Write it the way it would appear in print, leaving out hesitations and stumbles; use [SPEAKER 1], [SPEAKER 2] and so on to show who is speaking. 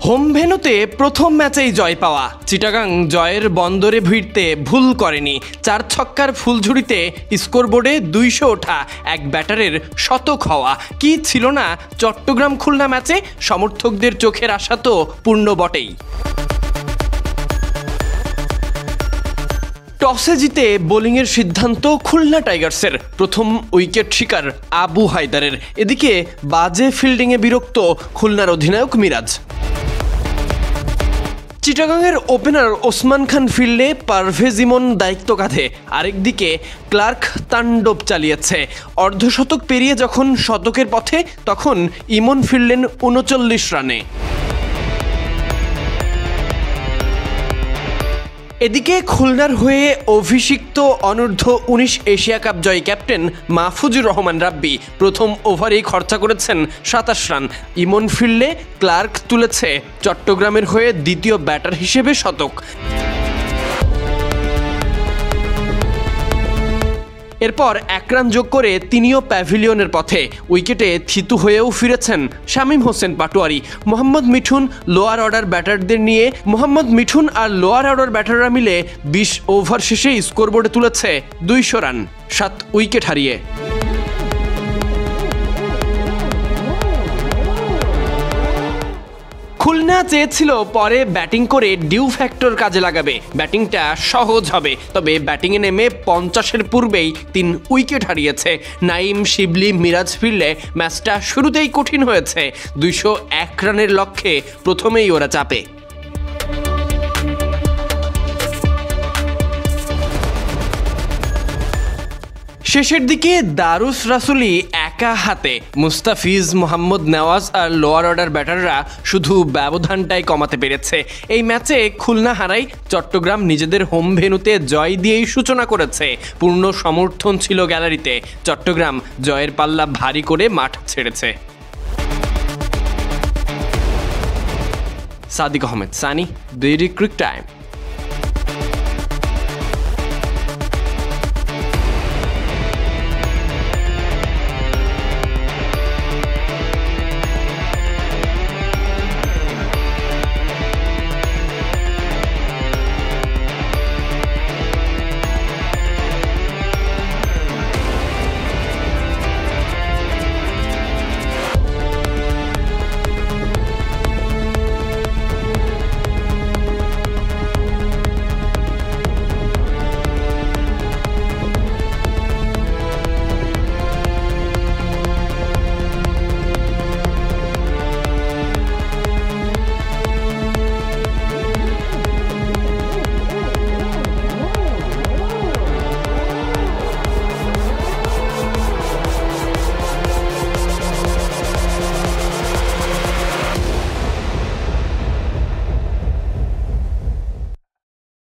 [SPEAKER 1] Home ভেন্যুতে প্রথম ম্যাচেই জয় পাওয়া চিটাগাং জয়ের বন্দরে ভিড়তে ভুল করেনি। 4 ছক্কার ফুলঝুরিতে স্কোরবোর্ডে 200 ওঠা এক ব্যাটারের শতক হওয়া কি ছিল না চট্টগ্রাম খুলনা ম্যাচে। সমর্থকদের চোখের আশা তো পূর্ণ বটেই। টসে জিতে বোলিংয়ের সিদ্ধান্ত খুলনা টাইগার্সের। প্রথম উইকেট শিকার আবু হায়দারের। এদিকে বাজে ফিল্ডিংয়ে বিরক্ত খুলনার অধিনায়ক মিরাজ। চিটাগাংয়ের ওপেনার ওসমান খান ফিল্ডে পারভেজ ইমন দায়িত্ব কাঁধে। আরেকদিকে ক্লার্ক তাণ্ডব চালিয়েছে। অর্ধশতক পেরিয়ে যখন শতকের পথে তখন ইমন ফিরলেন 39 রানে। এদিকে খুলনার হয়ে অভিষিক্ত অনূর্ধ্ব-19 এশিয়া কাপ জয়ী ক্যাপ্টেন মাহফুজুর রহমান রাব্বি প্রথম ওভারেই খরচা করেছেন 27 রান। ইমন ফিরলে ক্লার্ক তুলেছে চট্টগ্রামের হয়ে দ্বিতীয় ব্যাটার হিসেবে শতক। এরপর 1 রান যোগ করে তিনিও প্যাভিলিয়নের পথে। উইকেটে থিতু হয়েও ফিরেছেন শামীম হোসেন পাটোয়ারি। মোহাম্মদ মিঠুন লোয়ার অর্ডার ব্যাটারদের নিয়ে আর লোয়ার অর্ডার ব্যাটাররা মিলে 20 ওভার শেষে স্কোরবোর্ডে তুলেছে 200 রান 7 উইকেট হারিয়ে। খুলনা চেয়েছিল পরে ব্যাটিং করে ডিউ ফ্যাক্টর কাজে লাগাবে, ব্যাটিংটা সহজ হবে। তবে ব্যাটিংয়ে নেমে 50-এর পূর্বেই 3 উইকেট হারিয়েছে। নাইম, শিবলি, মিরাজ ফিরলে ম্যাচটা শুরুতেই কঠিন হয়েছে। 201 রানের লক্ষ্যে প্রথমেই ওরা চাপে। শেষের দিকে দারুস রাসুলি একা হাতে মুস্তাফিজ, মোহাম্মদ নেওয়াজ আর লোয়ার অর্ডার ব্যাটাররা শুধু ব্যবধানটাই কমাতে পেরেছে। এই ম্যাচে খুলনা হারাই চট্টগ্রাম নিজেদের হোম ভেন্যুতে জয় দিয়েই সূচনা করেছে। পূর্ণ সমর্থন ছিল গ্যালারিতে। চট্টগ্রাম জয়ের পাল্লা ভারী করে মাঠ ছেড়েছে। Sadik Ahmed Sunny, daily crick time.